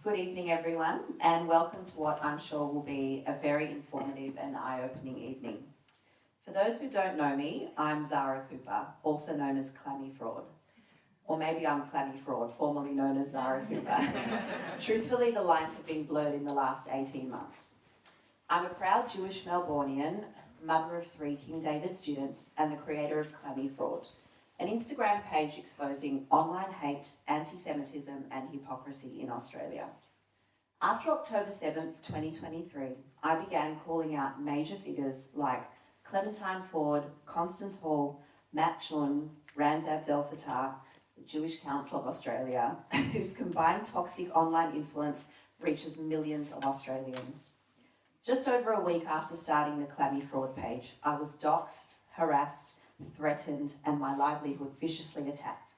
Good evening, everyone, and welcome to what I'm sure will be a very informative and eye-opening evening. For those who don't know me, I'm Zara Cooper, also known as Clammy Fraud. Or maybe I'm Clammy Fraud, formerly known as Zara Cooper. Truthfully, the lines have been blurred in the last 18 months. I'm a proud Jewish Melbourneian, mother of 3 King David students, and the creator of Clammy Fraud, an Instagram page exposing online hate, anti-Semitism and hypocrisy in Australia. After October 7th, 2023, I began calling out major figures like Clementine Ford, Constance Hall, Matt Chun, Rand Abdel Fattah, the Jewish Council of Australia, whose combined toxic online influence reaches millions of Australians. Just over a week after starting the Clammy Fraud page, I was doxxed, harassed, threatened, and my livelihood viciously attacked.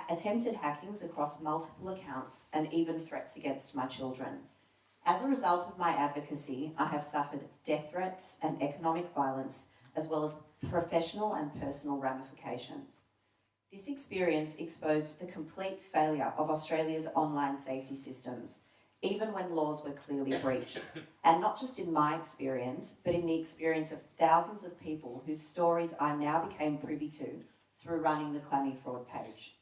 Attempted hackings across multiple accounts and even threats against my children. As a result of my advocacy, I have suffered death threats and economic violence, as well as professional and personal ramifications. This experience exposed the complete failure of Australia's online safety systems, even when laws were clearly breached. And not just in my experience, but in the experience of thousands of people whose stories I now became privy to through running the Clammy Fraud page.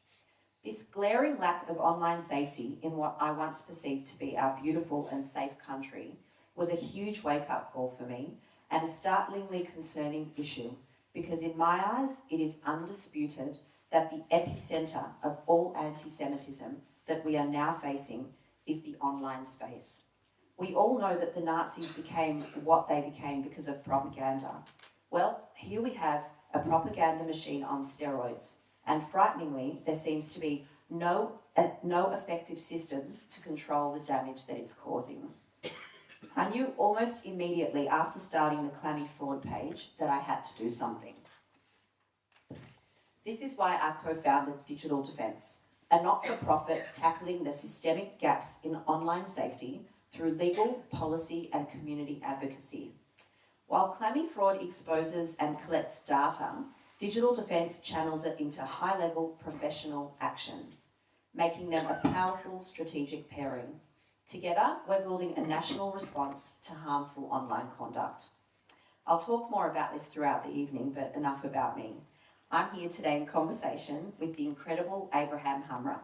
This glaring lack of online safety in what I once perceived to be our beautiful and safe country was a huge wake-up call for me and a startlingly concerning issue, because in my eyes, it is undisputed that the epicentre of all anti-Semitism that we are now facing is the online space. We all know that the Nazis became what they became because of propaganda. Well, here we have a propaganda machine on steroids, and frighteningly, there seems to be no effective systems to control the damage that it's causing. I knew almost immediately after starting the Clammy Fraud page that I had to do something. This is why I co-founded Digital Defence, a not-for-profit tackling the systemic gaps in online safety through legal, policy and community advocacy. While Clammy Fraud exposes and collects data, Digital Defence channels it into high-level professional action, making them a powerful strategic pairing. Together, we're building a national response to harmful online conduct. I'll talk more about this throughout the evening, but enough about me. I'm here today in conversation with the incredible Abraham Hamra.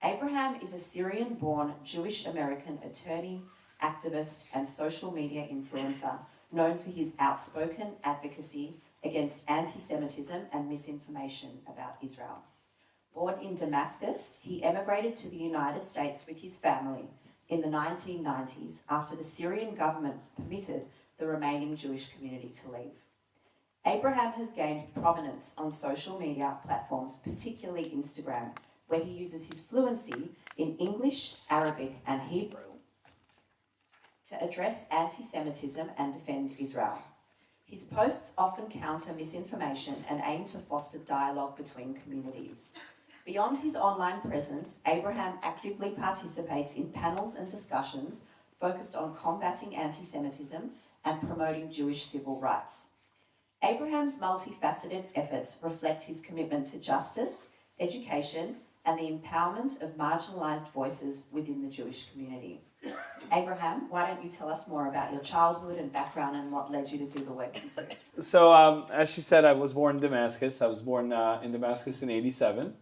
Abraham is a Syrian-born Jewish American attorney, activist, and social media influencer known for his outspoken advocacy against anti-Semitism and misinformation about Israel. Born in Damascus, he emigrated to the United States with his family in the 1990s after the Syrian government permitted the remaining Jewish community to leave. Abraham has gained prominence on social media platforms, particularly Instagram, where he uses his fluency in English, Arabic, and Hebrew to address anti-Semitism and defend Israel. His posts often counter misinformation and aim to foster dialogue between communities. Beyond his online presence, Abraham actively participates in panels and discussions focused on combating anti-Semitism and promoting Jewish civil rights. Abraham's multifaceted efforts reflect his commitment to justice, education, and the empowerment of marginalised voices within the Jewish community. Abraham, why don't you tell us more about your childhood and background and what led you to do the work you do? So, as she said, I was born in Damascus. I was born in Damascus in 87.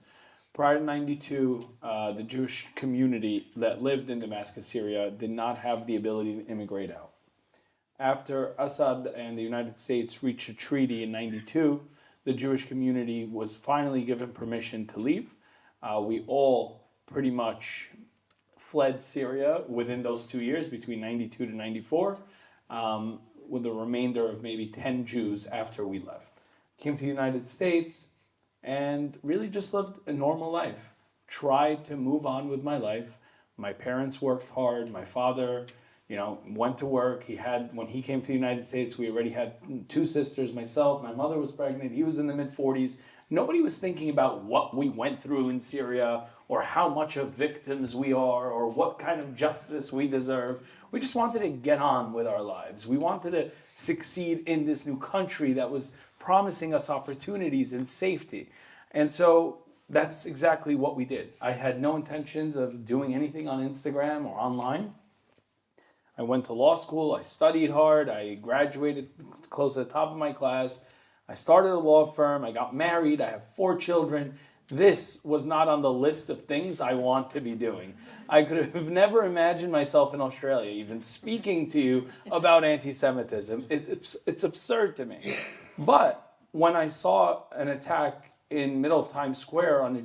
Prior to 92, the Jewish community that lived in Damascus, Syria, did not have the ability to immigrate out. After Assad and the United States reached a treaty in 92, the Jewish community was finally given permission to leave. We all pretty much fled Syria within those 2 years, between 92 to 94, with the remainder of maybe 10 Jews after we left. Came to the United States and really just lived a normal life. Tried to move on with my life. My parents worked hard. My father, went to work. When he came to the United States, we already had 2 sisters, myself, my mother was pregnant, he was in the mid-40s. Nobody was thinking about what we went through in Syria or how much of victims we are or what kind of justice we deserve. We just wanted to get on with our lives. We wanted to succeed in this new country that was promising us opportunities and safety. And so that's exactly what we did. I had no intentions of doing anything on Instagram or online. I went to law school, I studied hard, I graduated close to the top of my class, I started a law firm, I got married, I have 4 children. This was not on the list of things I want to be doing. I could have never imagined myself in Australia even speaking to you about anti-Semitism. It's absurd to me. But when I saw an attack in middle of Times Square on a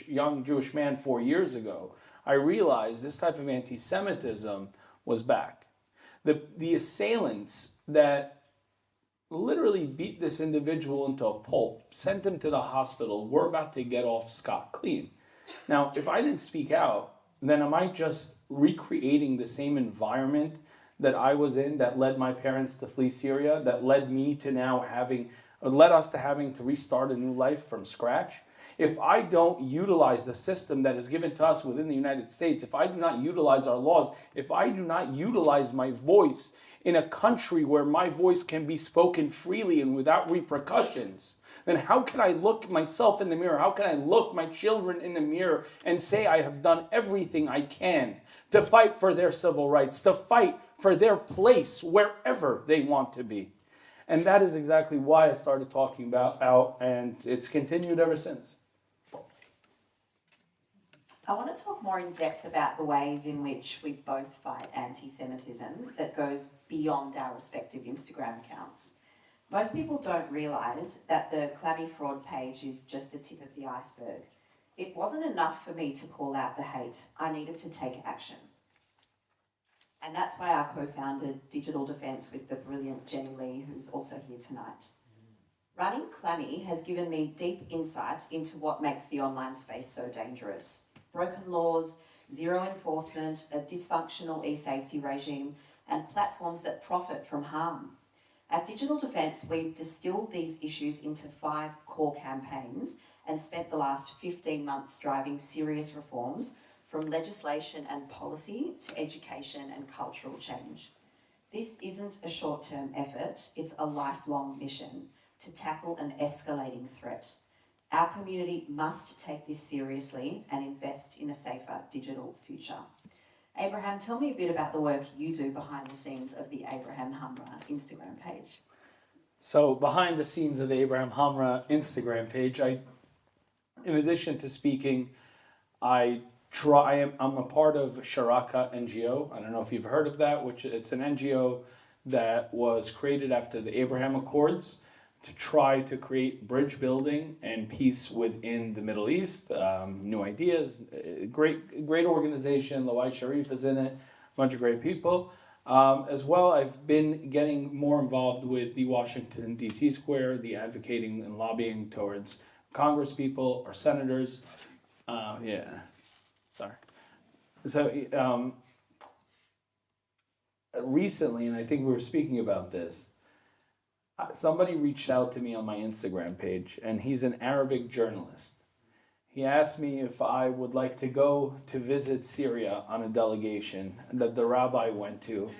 young Jewish man 4 years ago, I realized this type of anti-Semitism was back. The assailants that literally beat this individual into a pulp, sent him to the hospital, were about to get off scot-clean. Now, if I didn't speak out, then am I just recreating the same environment that I was in that led my parents to flee Syria, that led me to led us to having to restart a new life from scratch? If I don't utilize the system that is given to us within the United States, if I do not utilize our laws, if I do not utilize my voice in a country where my voice can be spoken freely and without repercussions, then how can I look myself in the mirror? How can I look my children in the mirror and say I have done everything I can to fight for their civil rights, to fight for their place wherever they want to be? And that is exactly why I started talking about out, and it's continued ever since. I want to talk more in depth about the ways in which we both fight anti-Semitism that goes beyond our respective Instagram accounts. Most people don't realise that the Clammy Fraud page is just the tip of the iceberg. It wasn't enough for me to call out the hate. I needed to take action. And that's why I co-founded Digital Defence with the brilliant Jenny Lee, who's also here tonight. Running Clammy has given me deep insight into what makes the online space so dangerous. Broken laws, zero enforcement, a dysfunctional e-safety regime, and platforms that profit from harm. At Digital Defence, we've distilled these issues into 5 core campaigns and spent the last 15 months driving serious reforms from legislation and policy to education and cultural change. This isn't a short-term effort, it's a lifelong mission to tackle an escalating threat. Our community must take this seriously and invest in a safer digital future. Abraham, tell me a bit about the work you do behind the scenes of the Abraham Hamra Instagram page. So behind the scenes of the Abraham Hamra Instagram page, in addition to speaking, I'm a part of Sharaka NGO. I don't know if you've heard of that, it's an NGO that was created after the Abraham Accords to try to create bridge building and peace within the Middle East. New ideas, great organization. Lawai Sharif is in it, a bunch of great people. As well, I've been getting more involved with the Washington, D.C. Square, the advocating and lobbying towards Congress people or senators. So recently, and I think we were speaking about this, somebody reached out to me on my Instagram page, and he's an Arabic journalist. He asked me if I would like to go to visit Syria on a delegation that the rabbi went to.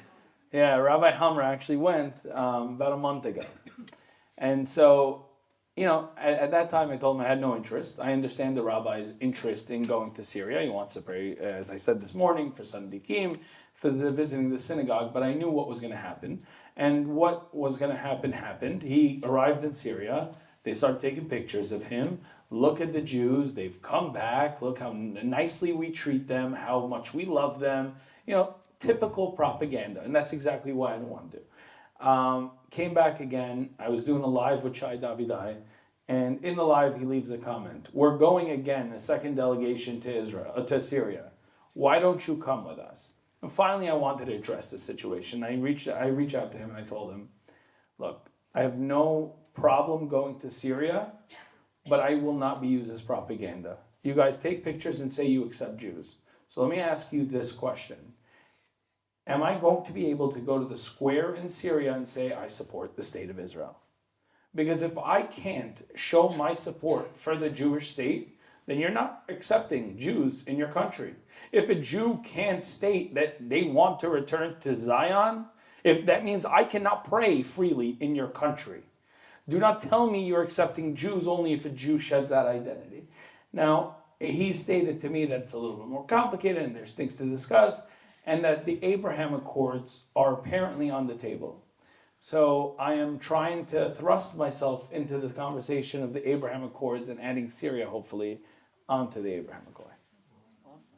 Yeah, Rabbi Hamra actually went about a month ago. And so, at that time I told him I had no interest. I understand the rabbi's interest in going to Syria. He wants to pray, as I said this morning, for Sandikim, for visiting the synagogue, but I knew what was going to happen. And what was going to happen happened. He arrived in Syria. They started taking pictures of him. Look at the Jews. They've come back. Look how nicely we treat them, how much we love them. Typical propaganda. And that's exactly what I didn't want to do. Came back again. I was doing a live with Shai Davidai. And in the live, he leaves a comment. We're going again, a second delegation to Syria. Why don't you come with us? And finally, I wanted to address the situation. I reached out to him and I told him, look, I have no problem going to Syria, but I will not be used as propaganda. You guys take pictures and say you accept Jews. So let me ask you this question. Am I going to be able to go to the square in Syria and say I support the state of Israel? Because if I can't show my support for the Jewish state, then you're not accepting Jews in your country. If a Jew can't state that they want to return to Zion, if that means I cannot pray freely in your country, do not tell me you're accepting Jews only if a Jew sheds that identity. Now, he stated to me that it's a little bit more complicated and there's things to discuss, and that the Abraham Accords are apparently on the table. So I am trying to thrust myself into the conversation of the Abraham Accords and adding Syria, hopefully, onto the Abraham Accord. Awesome.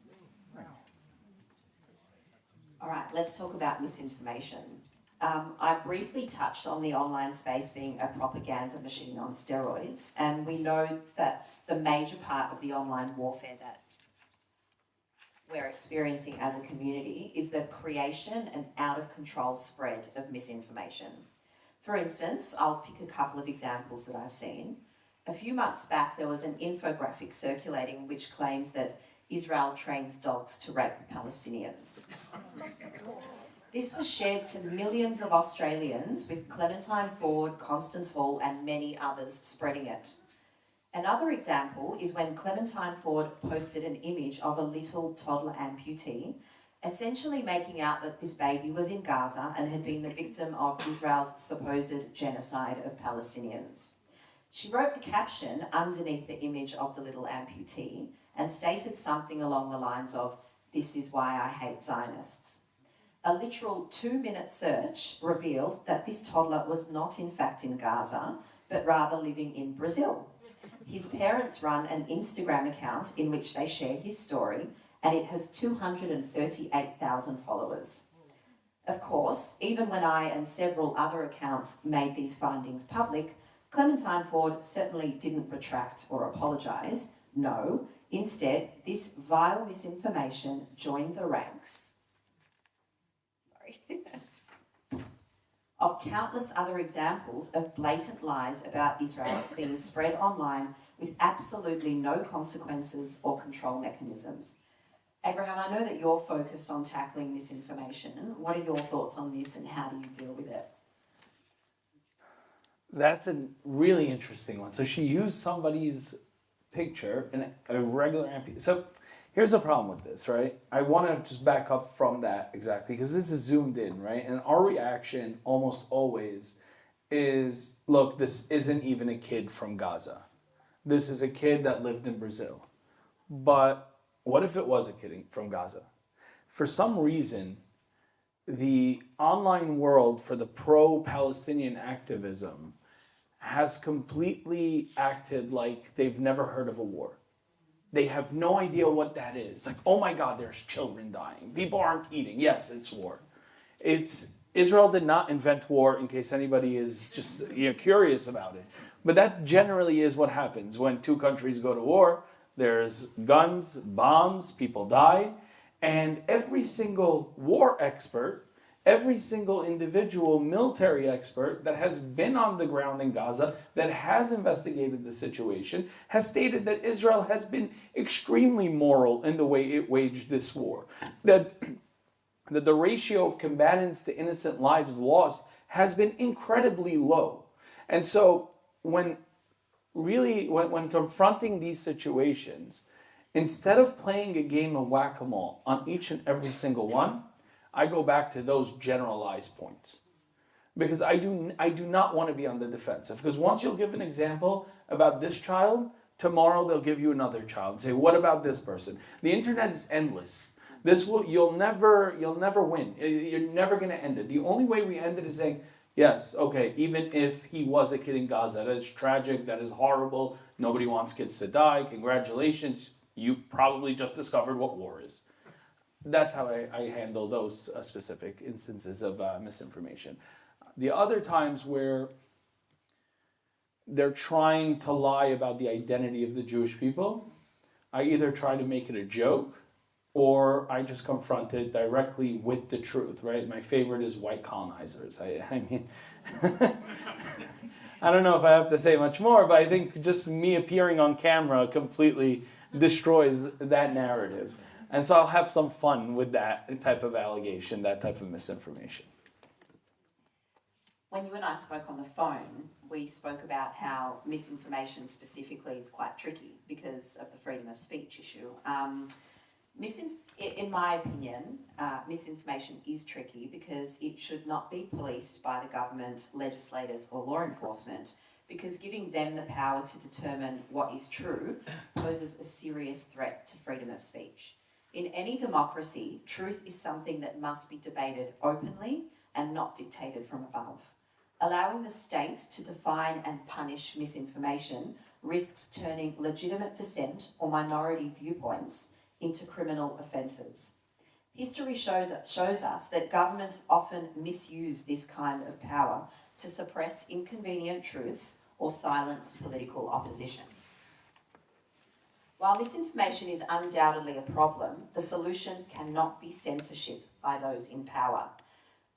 All right, let's talk about misinformation. I briefly touched on the online space being a propaganda machine on steroids, and we know that the major part of the online warfare that we're experiencing as a community is the creation and out-of-control spread of misinformation. For instance, I'll pick a couple of examples that I've seen. A few months back, there was an infographic circulating which claims that Israel trains dogs to rape Palestinians. This was shared to millions of Australians, with Clementine Ford, Constance Hall and many others spreading it. Another example is when Clementine Ford posted an image of a little toddler amputee, essentially making out that this baby was in Gaza and had been the victim of Israel's supposed genocide of Palestinians. She wrote a caption underneath the image of the little amputee and stated something along the lines of, "This is why I hate Zionists." A literal 2-minute search revealed that this toddler was not in fact in Gaza, but rather living in Brazil. His parents run an Instagram account in which they share his story, and it has 238,000 followers. Of course, even when I and several other accounts made these findings public, Clementine Ford certainly didn't retract or apologise. No, instead, this vile misinformation joined the ranks of countless other examples of blatant lies about Israel being spread online with absolutely no consequences or control mechanisms. Abraham, I know that you're focused on tackling misinformation. What are your thoughts on this and how do you deal with it? That's a really interesting one. So she used somebody's picture in a regular amputee. So here's the problem with this, right? I want to just back up from that exactly, because this is zoomed in, right? And our reaction almost always is, look, this isn't even a kid from Gaza. This is a kid that lived in Brazil. But what if it was a kid from Gaza? For some reason, the online world for the pro-Palestinian activism has completely acted like they've never heard of a war. They have no idea what that is. Like, oh my God, there's children dying. People aren't eating. Yes, it's war. Israel did not invent war, in case anybody is just curious about it. But that generally is what happens when two countries go to war. There's guns, bombs, people die, and every single war expert, every single individual military expert that has been on the ground in Gaza, that has investigated the situation, has stated that Israel has been extremely moral in the way it waged this war. That the ratio of combatants to innocent lives lost has been incredibly low. And so when confronting these situations, instead of playing a game of whack-a-mole on each and every single one, I go back to those generalized points. Because I do not want to be on the defensive. Because once you'll give an example about this child, tomorrow they'll give you another child and say, what about this person? The internet is endless. You'll never win. You're never going to end it. The only way we end it is saying, yes, okay, even if he was a kid in Gaza, that is tragic, that is horrible, nobody wants kids to die, congratulations, you probably just discovered what war is. That's how I handle those specific instances of misinformation. The other times where they're trying to lie about the identity of the Jewish people, I either try to make it a joke or I just confront it directly with the truth, right? My favorite is white colonizers. I mean, I don't know if I have to say much more, but I think just me appearing on camera completely destroys that narrative. And so I'll have some fun with that type of allegation, that type of misinformation. When you and I spoke on the phone, we spoke about how misinformation specifically is quite tricky because of the freedom of speech issue. In my opinion, misinformation is tricky because it should not be policed by the government, legislators or law enforcement, because giving them the power to determine what is true poses a serious threat to freedom of speech. In any democracy, truth is something that must be debated openly and not dictated from above. Allowing the state to define and punish misinformation risks turning legitimate dissent or minority viewpoints into criminal offences. History shows us that governments often misuse this kind of power to suppress inconvenient truths or silence political opposition. While misinformation is undoubtedly a problem, the solution cannot be censorship by those in power.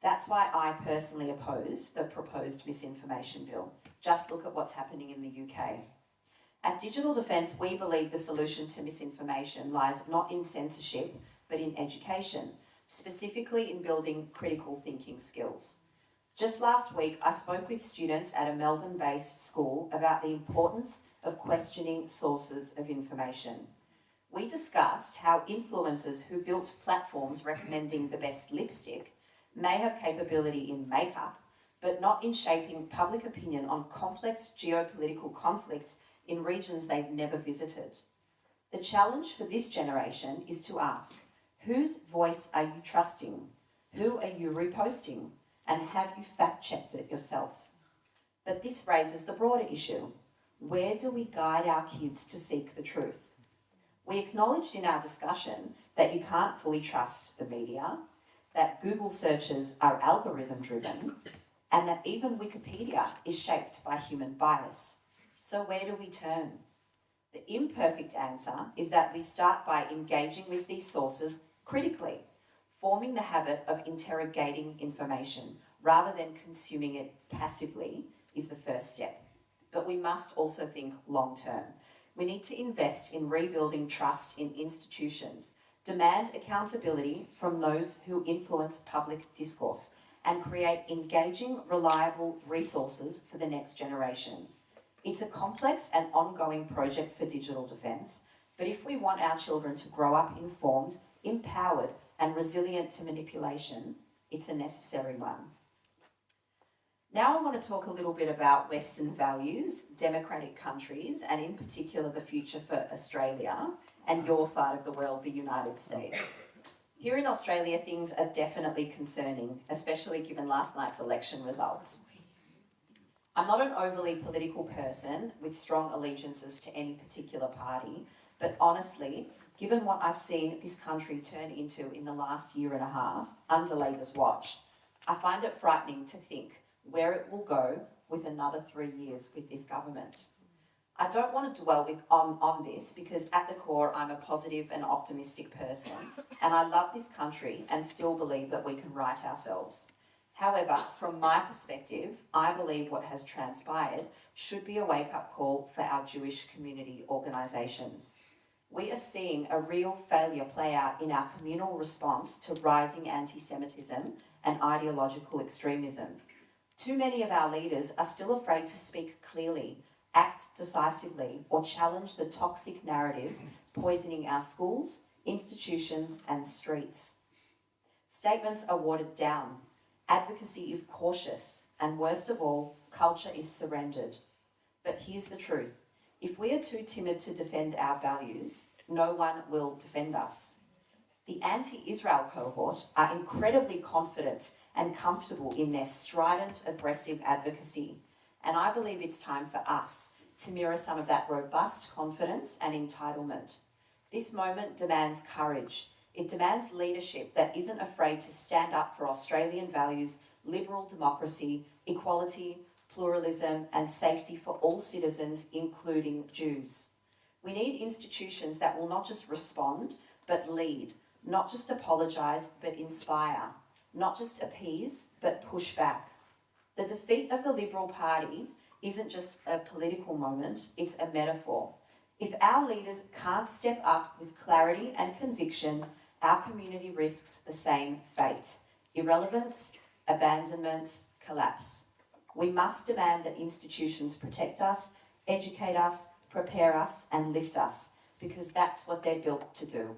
That's why I personally oppose the proposed misinformation bill. Just look at what's happening in the UK. At Digital Defence, we believe the solution to misinformation lies not in censorship, but in education, specifically in building critical thinking skills. Just last week, I spoke with students at a Melbourne-based school about the importance of questioning sources of information. We discussed how influencers who built platforms recommending the best lipstick may have capability in makeup, but not in shaping public opinion on complex geopolitical conflicts in regions they've never visited. The challenge for this generation is to ask, whose voice are you trusting? Who are you reposting? And have you fact-checked it yourself? But this raises the broader issue. Where do we guide our kids to seek the truth? We acknowledged in our discussion that you can't fully trust the media, that Google searches are algorithm-driven, and that even Wikipedia is shaped by human bias. So where do we turn? The imperfect answer is that we start by engaging with these sources critically, forming the habit of interrogating information rather than consuming it passively is the first step. But we must also think long-term. We need to invest in rebuilding trust in institutions, demand accountability from those who influence public discourse, and create engaging, reliable resources for the next generation. It's a complex and ongoing project for Digital Defence, but if we want our children to grow up informed, empowered, and resilient to manipulation, it's a necessary one. Now I want to talk a little bit about Western values, democratic countries, and in particular the future for Australia and your side of the world, the United States. Here in Australia, things are definitely concerning, especially given last night's election results. I'm not an overly political person with strong allegiances to any particular party, but honestly, given what I've seen this country turn into in the last year and a half under Labor's watch, I find it frightening to think where it will go with another 3 years with this government. I don't want to dwell on this because at the core I'm a positive and optimistic person and I love this country and still believe that we can right ourselves. However, from my perspective, I believe what has transpired should be a wake-up call for our Jewish community organisations. We are seeing a real failure play out in our communal response to rising anti-Semitism and ideological extremism. Too many of our leaders are still afraid to speak clearly, act decisively, or challenge the toxic narratives poisoning our schools, institutions, and streets. Statements are watered down. Advocacy is cautious, and worst of all, culture is surrendered. But here's the truth. If we are too timid to defend our values, no one will defend us. The anti-Israel cohort are incredibly confident and comfortable in their strident, aggressive advocacy. And I believe it's time for us to mirror some of that robust confidence and entitlement. This moment demands courage. It demands leadership that isn't afraid to stand up for Australian values, liberal democracy, equality, pluralism, and safety for all citizens, including Jews. We need institutions that will not just respond, but lead, not just apologise, but inspire, not just appease, but push back. The defeat of the Liberal Party isn't just a political moment, it's a metaphor. If our leaders can't step up with clarity and conviction, our community risks the same fate: irrelevance, abandonment, collapse. We must demand that institutions protect us, educate us, prepare us, and lift us, because that's what they're built to do.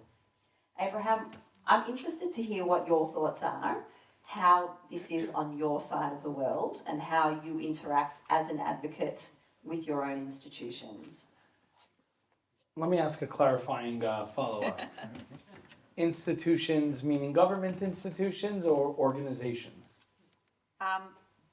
Abraham, I'm interested to hear what your thoughts are, how this is on your side of the world, and how you interact as an advocate with your own institutions? Let me ask a clarifying follow-up. Institutions meaning government institutions or organizations?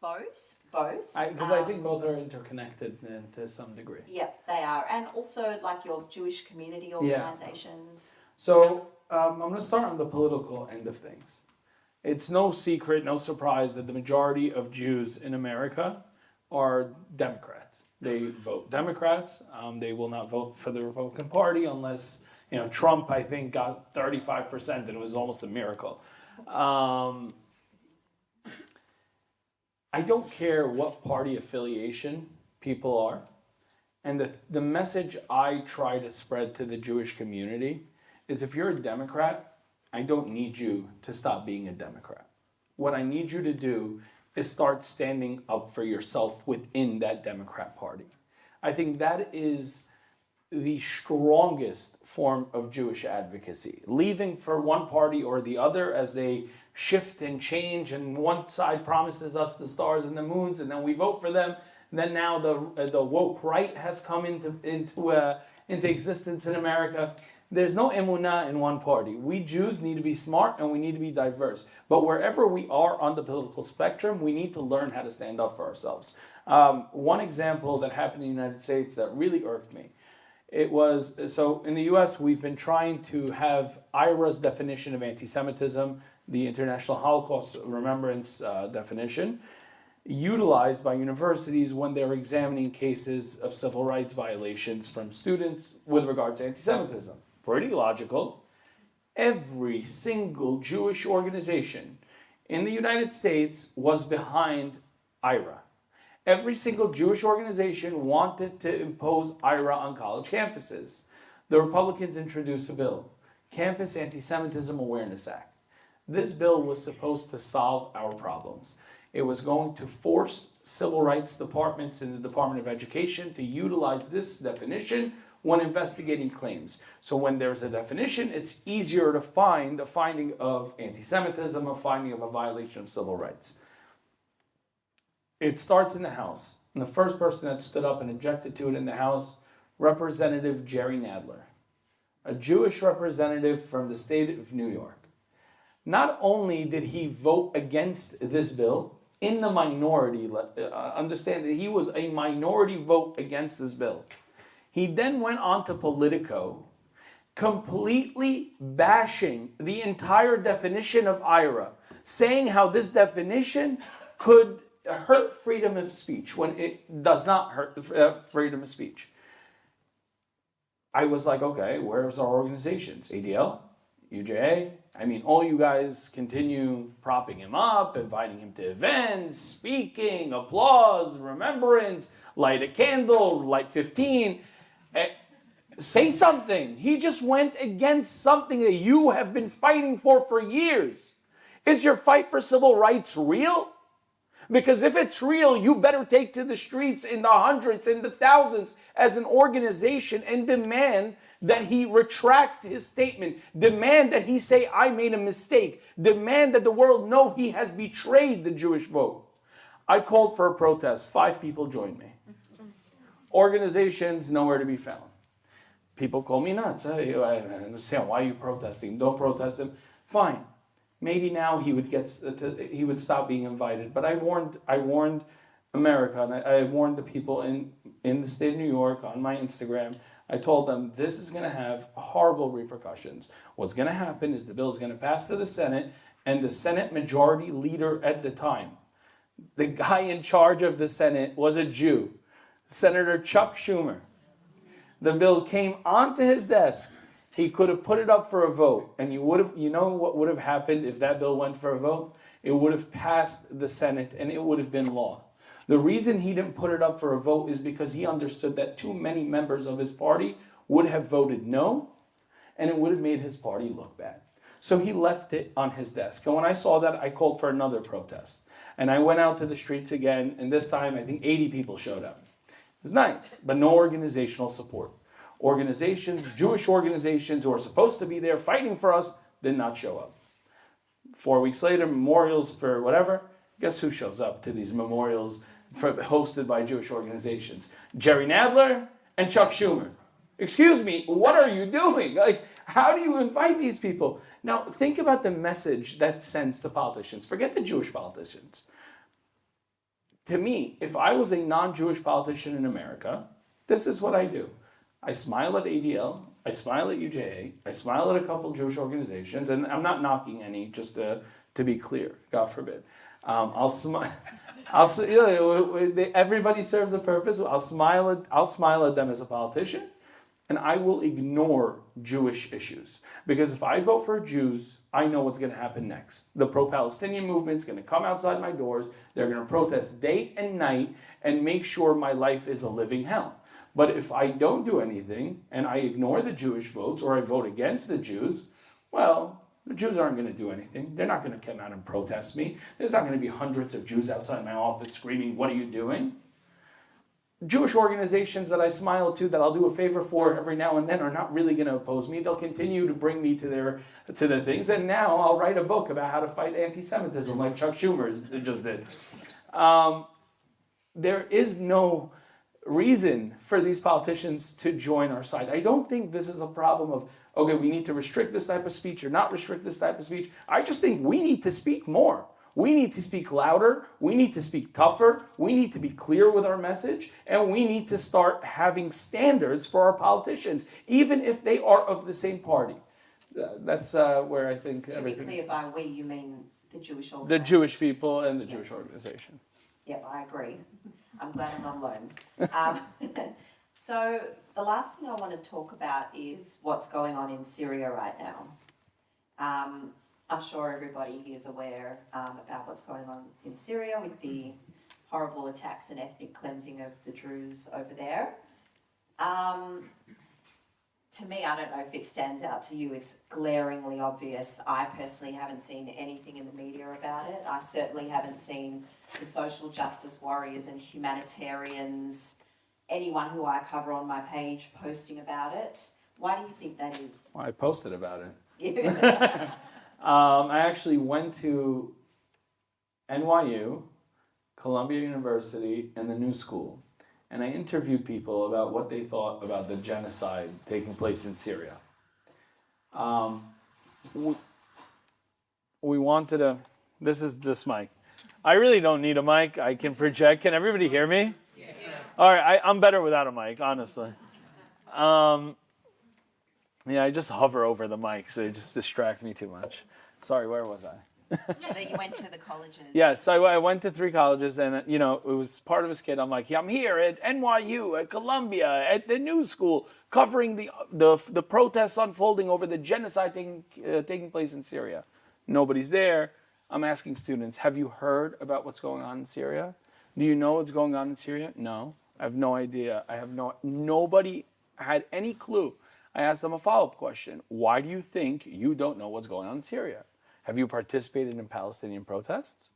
Both. Both. Because I think both are interconnected to some degree. Yep, they are. And also like your Jewish community organizations. So I'm going to start on the political end of things. It's no secret, no surprise that the majority of Jews in America are Democrats. They vote Democrats. They will not vote for the Republican Party unless, Trump, I think, got 35%, and it was almost a miracle. I don't care what party affiliation people are. And the message I try to spread to the Jewish community is if you're a Democrat, I don't need you to stop being a Democrat. What I need you to do is start standing up for yourself within that Democrat Party. I think that is the strongest form of Jewish advocacy. Leaving for one party or the other as they shift and change, and one side promises us the stars and the moons, and then we vote for them. And then now the woke right has come into existence in America. There's no emunah in one party. We Jews need to be smart and we need to be diverse. But wherever we are on the political spectrum, we need to learn how to stand up for ourselves. One example that happened in the United States that really irked me. So in the US, we've been trying to have IHRA's definition of anti-Semitism, the International Holocaust Remembrance definition, utilized by universities when they're examining cases of civil rights violations from students with regards to anti-Semitism. Pretty logical. Every single Jewish organization in the United States was behind IHRA. Every single Jewish organization wanted to impose IHRA on college campuses. The Republicans introduced a bill, Campus Anti-Semitism Awareness Act. This bill was supposed to solve our problems. It was going to force civil rights departments in the Department of Education to utilize this definition when investigating claims. So when there's a definition, it's easier to find a finding of anti-Semitism, a finding of a violation of civil rights. It starts in the House. And the first person that stood up and objected to it in the House, Representative Jerry Nadler, a Jewish representative from the state of New York. Not only did he vote against this bill, in the minority, understand that he was a minority vote against this bill. He then went on to Politico, completely bashing the entire definition of IHRA, saying how this definition could hurt freedom of speech when it does not hurt freedom of speech. I was like, okay, where's our organizations? ADL? UJA? I mean, all you guys continue propping him up, inviting him to events, speaking, applause, remembrance, light a candle, light 15. Say something. He just went against something that you have been fighting for years. Is your fight for civil rights real? Because if it's real, you better take to the streets in the hundreds, in the thousands as an organization and demand that he retract his statement. Demand that he say, I made a mistake. Demand that the world know he has betrayed the Jewish vote. I called for a protest. 5 people joined me. Organizations nowhere to be found. People call me nuts. I understand. Why are you protesting? Don't protest him. Fine. Maybe now he would stop being invited. But I warned America, and I warned the people in the state of New York on my Instagram. I told them this is going to have horrible repercussions. What's going to happen is the bill is going to pass to the Senate, and the Senate majority leader at the time, the guy in charge of the Senate, was a Jew, Senator Chuck Schumer. The bill came onto his desk. He could have put it up for a vote, and you know what would have happened if that bill went for a vote? It would have passed the Senate, and it would have been law. The reason he didn't put it up for a vote is because he understood that too many members of his party would have voted no, and it would have made his party look bad. So he left it on his desk. And when I saw that, I called for another protest. And I went out to the streets again, and this time I think 80 people showed up. It was nice, but no organizational support. Organizations, Jewish organizations who are supposed to be there fighting for us, did not show up. 4 weeks later, memorials for whatever. Guess who shows up to these memorials? hosted by Jewish organizations. Jerry Nadler and Chuck Schumer. Excuse me, what are you doing? Like, how do you invite these people? Now, think about the message that sends to politicians. Forget the Jewish politicians. To me, if I was a non-Jewish politician in America, this is what I do. I smile at ADL, I smile at UJA, I smile at a couple Jewish organizations, and I'm not knocking any, just to be clear, God forbid. I'll smile. Everybody serves a purpose. I'll smile at them as a politician, and I will ignore Jewish issues. Because if I vote for Jews, I know what's going to happen next. The pro-Palestinian movement's going to come outside my doors. They're going to protest day and night and make sure my life is a living hell. But if I don't do anything and I ignore the Jewish votes or I vote against the Jews, well, the Jews aren't going to do anything. They're not going to come out and protest me. There's not going to be hundreds of Jews outside my office screaming, "What are you doing?" Jewish organizations that I smile to, that I'll do a favor for every now and then, are not really going to oppose me. They'll continue to bring me to their things. And now I'll write a book about how to fight anti-Semitism like Chuck Schumer just did. There is no reason for these politicians to join our side. I don't think this is a problem of, okay, we need to restrict this type of speech or not restrict this type of speech. I just think we need to speak more. We need to speak louder. We need to speak tougher. We need to be clear with our message. And we need to start having standards for our politicians, even if they are of the same party. That's where I think to be clear, by we, you mean the Jewish organization? The Jewish people and the Jewish organization. Yep, I agree. I'm glad I'm not alone. So the last thing I want to talk about is what's going on in Syria right now. I'm sure everybody here is aware about what's going on in Syria with the horrible attacks and ethnic cleansing of the Druze over there. To me, I don't know if it stands out to you. It's glaringly obvious. I personally haven't seen anything in the media about it. I certainly haven't seen the social justice warriors and humanitarians, anyone who I cover on my page, posting about it. Why do you think that is? Well, I posted about it. Yeah. I actually went to NYU, Columbia University, and the New School, and I interviewed people about what they thought about the genocide taking place in Syria. We wanted a... This is this mic. I really don't need a mic. I can project. Can everybody hear me? Yeah. All right, I'm better without a mic, honestly. Yeah, I just hover over the mic, so it just distracts me too much. Sorry, where was I? That you went to the colleges. Yeah, so I went to 3 colleges, and it was part of a skit. I'm like, yeah, I'm here at NYU, at Columbia, at the New School, covering the protests unfolding over the genocide taking place in Syria. Nobody's there. I'm asking students, have you heard about what's going on in Syria? Do you know what's going on in Syria? No, I have no idea. Nobody had any clue. I asked them a follow-up question. Why do you think you don't know what's going on in Syria? Have you participated in Palestinian protests?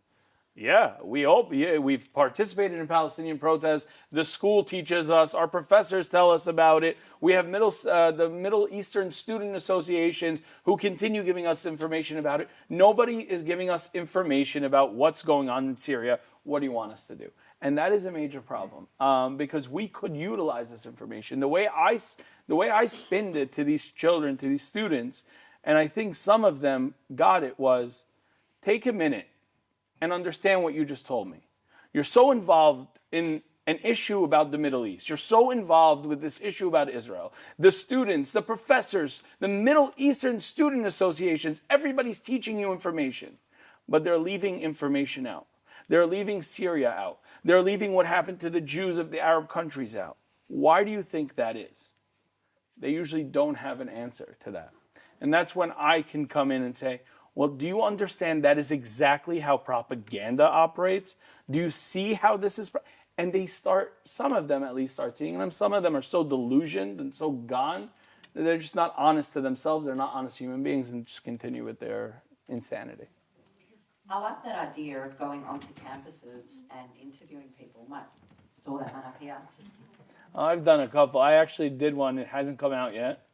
Yeah, we've participated in Palestinian protests. The school teaches us. Our professors tell us about it. We have the Middle Eastern Student Associations who continue giving us information about it. Nobody is giving us information about what's going on in Syria. What do you want us to do? And that is a major problem because we could utilize this information. The way I spinned it to these children, to these students, and I think some of them got it, was take a minute and understand what you just told me. You're so involved in an issue about the Middle East. You're so involved with this issue about Israel. The students, the professors, the Middle Eastern Student Associations, everybody's teaching you information, but they're leaving information out. They're leaving Syria out. They're leaving what happened to the Jews of the Arab countries out. Why do you think that is? They usually don't have an answer to that. And that's when I can come in and say, well, do you understand that is exactly how propaganda operates? Do you see how this is? And they start, some of them at least start seeing them. Some of them are so delusioned and so gone that they're just not honest to themselves. They're not honest human beings and just continue with their insanity. I like that idea of going onto campuses and interviewing people. Might store that one up here. I've done a couple. I actually did one, it hasn't come out yet,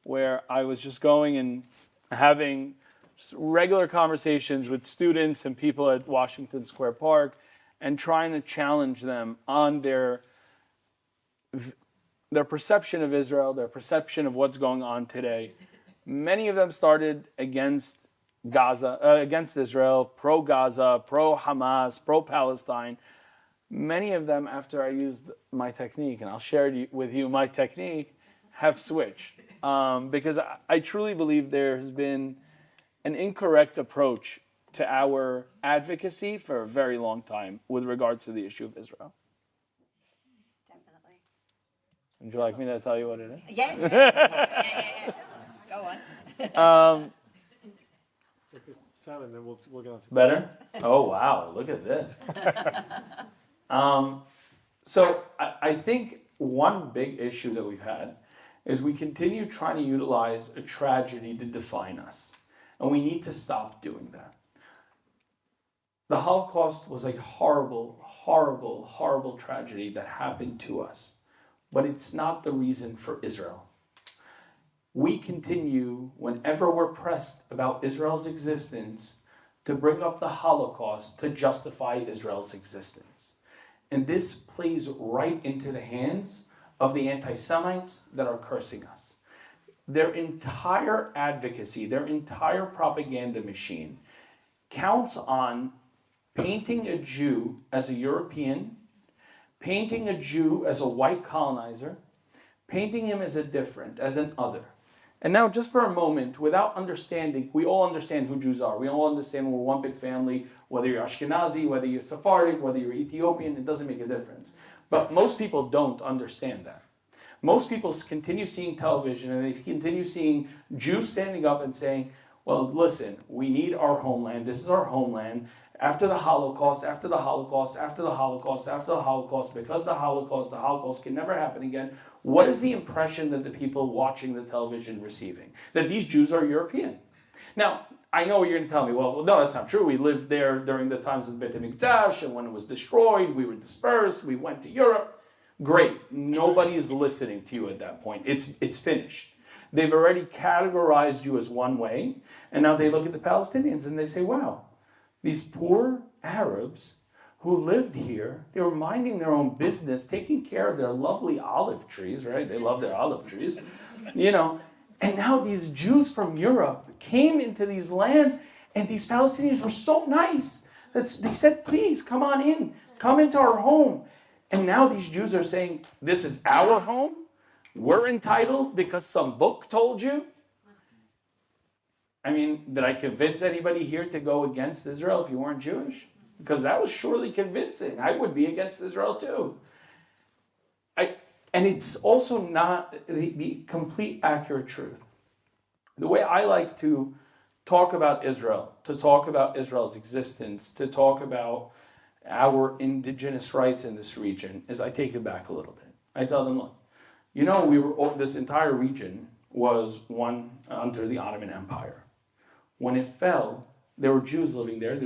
where I was just going and having regular conversations with students and people at Washington Square Park, and trying to challenge them on their perception of Israel, their perception of what's going on today. Many of them started against Gaza, against Israel, pro-Gaza, pro-Hamas, pro-Palestine. Many of them, after I used my technique, and I'll share with you my technique, have switched. Because I truly believe there has been an incorrect approach to our advocacy for a very long time with regards to the issue of Israel. Definitely. Would you like me to tell you what it is? Yeah. Go on. And then we'll get on to Better? Oh, wow. Look at this. So I think one big issue that we've had is we continue trying to utilize a tragedy to define us. And we need to stop doing that. The Holocaust was a horrible, horrible, horrible tragedy that happened to us. But it's not the reason for Israel. We continue, whenever we're pressed about Israel's existence, to bring up the Holocaust to justify Israel's existence. And this plays right into the hands of the anti-Semites that are cursing us. Their entire advocacy, their entire propaganda machine counts on painting a Jew as a European, painting a Jew as a white colonizer, painting him as a different, as an other. And now, just for a moment, without understanding, we all understand who Jews are. We all understand we're one big family, whether you're Ashkenazi, whether you're Sephardic, whether you're Ethiopian, it doesn't make a difference. But most people don't understand that. Most people continue seeing television and they continue seeing Jews standing up and saying, well, listen, we need our homeland. This is our homeland. After the Holocaust, after the Holocaust, after the Holocaust, after the Holocaust, because the Holocaust can never happen again. What is the impression that the people watching the television receiving? That these Jews are European. Now, I know you're going to tell me, well, no, that's not true. We lived there during the times of Beit HaMikdash, and when it was destroyed, we were dispersed, we went to Europe. Great. Nobody's listening to you at that point. It's finished. They've already categorized you as one way, and now they look at the Palestinians and they say, wow, these poor Arabs who lived here, they were minding their own business, taking care of their lovely olive trees, right? They love their olive trees, And now these Jews from Europe came into these lands, and these Palestinians were so nice. They said, please, come on in. Come into our home. And now these Jews are saying, this is our home? We're entitled because some book told you? I mean, did I convince anybody here to go against Israel if you weren't Jewish? Because that was surely convincing. I would be against Israel too. And it's also not the complete accurate truth. The way I like to talk about Israel, to talk about Israel's existence, to talk about our indigenous rights in this region, is I take it back a little bit. I tell them, look, this entire region was one under the Ottoman Empire. When it fell, there were Jews living there.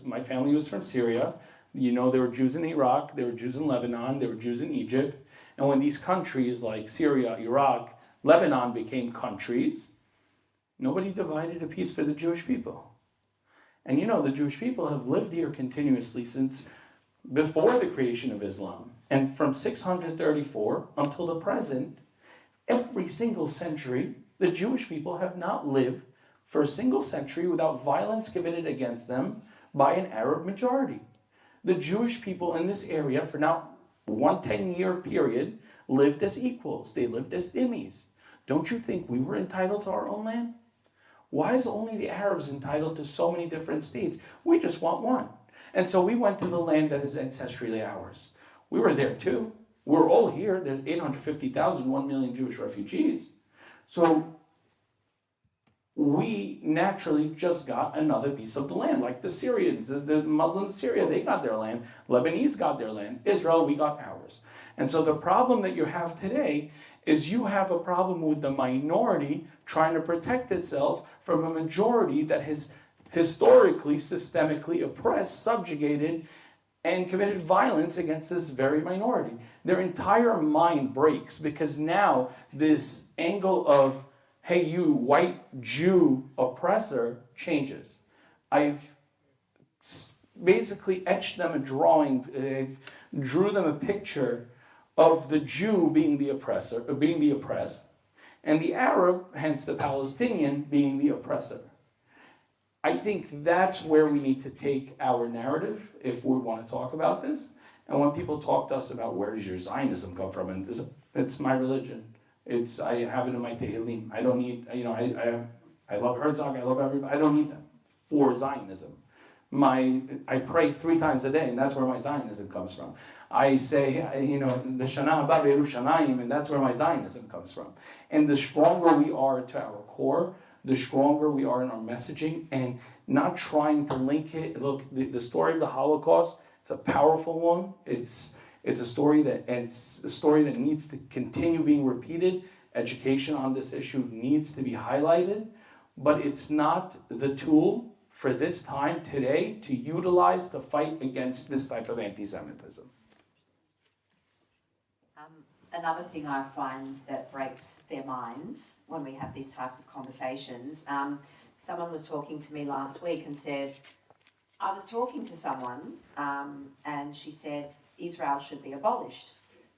My family was from Syria. There were Jews in Iraq, there were Jews in Lebanon, there were Jews in Egypt. And when these countries like Syria, Iraq, Lebanon became countries, nobody divided a piece for the Jewish people. And the Jewish people have lived here continuously since before the creation of Islam. And from 634 until the present, every single century, the Jewish people have not lived for a single century without violence committed against them by an Arab majority. The Jewish people in this area for now 110-year period lived as equals. They lived as dhimmis. Don't you think we were entitled to our own land? Why is only the Arabs entitled to so many different states? We just want one. And so we went to the land that is ancestrally ours. We were there too. We're all here. There's 850,000, 1 million Jewish refugees. So we naturally just got another piece of the land, like the Syrians, the Muslims in Syria, they got their land. Lebanese got their land. Israel, we got ours. And so the problem that you have today is you have a problem with the minority trying to protect itself from a majority that has historically, systemically oppressed, subjugated, and committed violence against this very minority. Their entire mind breaks because now this angle of, hey, you white Jew oppressor changes. I've basically etched them a drawing, drew them a picture of the Jew being the oppressor, being the oppressed, and the Arab, hence the Palestinian, being the oppressor. I think that's where we need to take our narrative if we want to talk about this. And when people talk to us about where does your Zionism come from, and it's my religion. I have it in my Tehillim. I don't need, I love Herzog, I love everybody. I don't need that for Zionism. I pray 3 times a day, and that's where my Zionism comes from. I say, the Shana Haba Yerushalayim, and that's where my Zionism comes from. And the stronger we are to our core, the stronger we are in our messaging, and not trying to link it. Look, the story of the Holocaust, it's a powerful one. It's a story that needs to continue being repeated. Education on this issue needs to be highlighted, but it's not the tool for this time today to utilize to fight against this type of anti-Semitism. Another thing I find that breaks their minds when we have these types of conversations, someone was talking to me last week and said, I was talking to someone and she said, Israel should be abolished.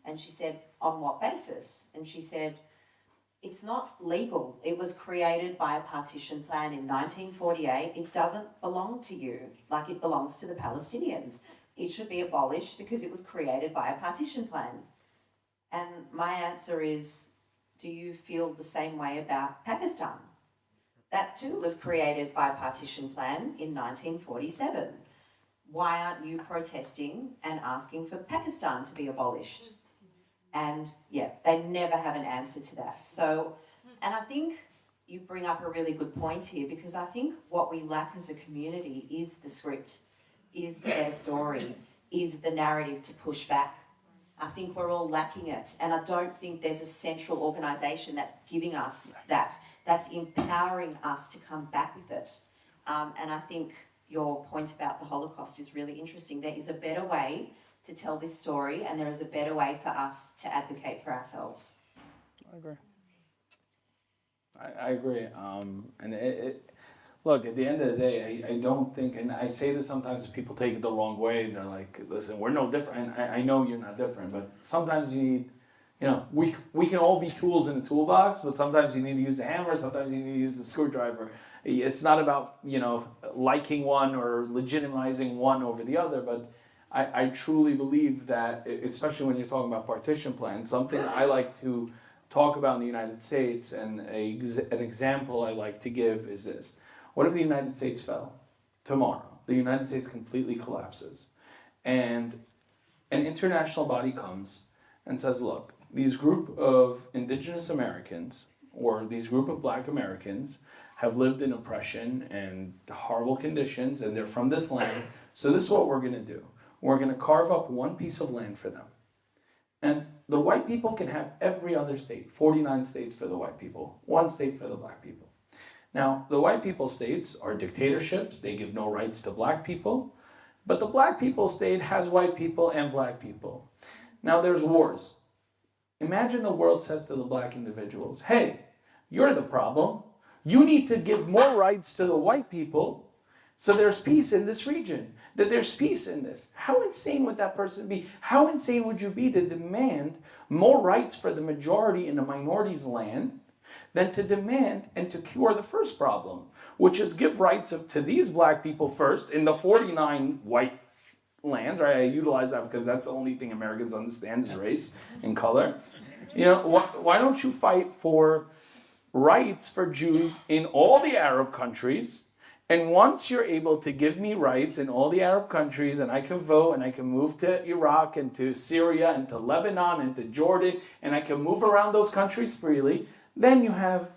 And she said, on what basis? And she said, it's not legal. It was created by a partition plan in 1948. It doesn't belong to you like it belongs to the Palestinians. It should be abolished because it was created by a partition plan. And my answer is, do you feel the same way about Pakistan? That too was created by a partition plan in 1947. Why aren't you protesting and asking for Pakistan to be abolished? And yeah, they never have an answer to that. So, and I think you bring up a really good point here, because I think what we lack as a community is the script, is the better story, is the narrative to push back. I think we're all lacking it, and I don't think there's a central organisation that's giving us that, that's empowering us to come back with it. And I think your point about the Holocaust is really interesting. There is a better way to tell this story, and there is a better way for us to advocate for ourselves. I agree. I agree. Look, at the end of the day, I don't think, and I say this sometimes, people take it the wrong way, and they're like, listen, we're no different. And I know you're not different, but sometimes you need, we can all be tools in a toolbox, but sometimes you need to use a hammer, sometimes you need to use a screwdriver. It's not about, liking one or legitimizing one over the other, but I truly believe that, especially when you're talking about partition plans, something I like to talk about in the United States, and an example I like to give is this. What if the United States fell tomorrow? The United States completely collapses, and an international body comes and says, look, these group of indigenous Americans, or these group of black Americans, have lived in oppression and horrible conditions, and they're from this land, so this is what we're going to do. We're going to carve up one piece of land for them. And the white people can have every other state, 49 states for the white people, 1 state for the black people. Now, the white people states are dictatorships, they give no rights to black people, but the black people state has white people and black people. Now there's wars. Imagine the world says to the black individuals, hey, you're the problem. You need to give more rights to the white people so there's peace in this region, that there's peace in this. How insane would that person be? How insane would you be to demand more rights for the majority in the minority's land than to demand and to cure the first problem, which is give rights to these black people first in the 49 white lands, right? I utilize that because that's the only thing Americans understand is race and color. Why don't you fight for rights for Jews in all the Arab countries? And once you're able to give me rights in all the Arab countries, and I can vote, and I can move to Iraq, and to Syria, and to Lebanon, and to Jordan, and I can move around those countries freely, then you have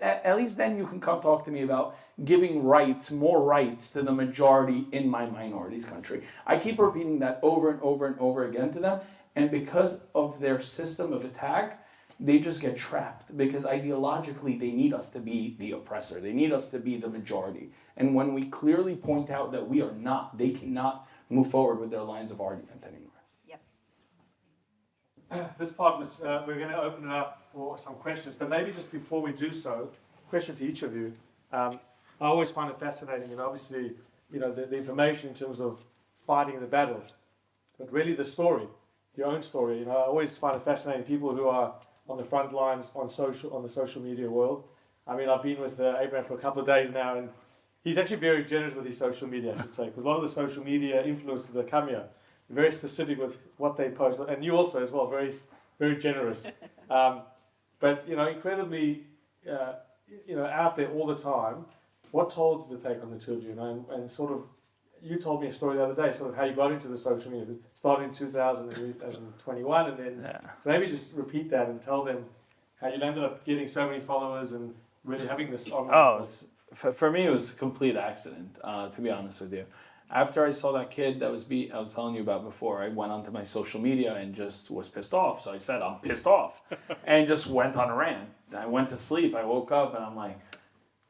at least then you can come talk to me about giving rights, more rights to the majority in my minority's country. I keep repeating that over and over and over again to them, and because of their system of attack, they just get trapped, because ideologically they need us to be the oppressor. They need us to be the majority. And when we clearly point out that we are not, they cannot move forward with their lines of argument anymore. Yep. This part, we're going to open it up for some questions, but maybe just before we do so, question to each of you. I always find it fascinating, and obviously the information in terms of fighting the battle, but really the story, your own story. I always find it fascinating, people who are on the front lines on the social media world. I mean, I've been with Abraham for a couple of days now, and he's actually very generous with his social media, I should say, because a lot of the social media influencers that come here are very specific with what they post, and you also as well, very, very generous. But incredibly, out there all the time. What toll does it take on the two of you? And sort of, you told me a story the other day, sort of how you got into the social media. It started in 2021, and then so maybe just repeat that and tell them how you ended up getting so many followers and really having this. For me, it was a complete accident. To be honest with you, after I saw that kid that I was telling you about before, I went onto my social media and just was pissed off. So I said, I'm pissed off, and just went on a rant. I went to sleep. I woke up and I'm like,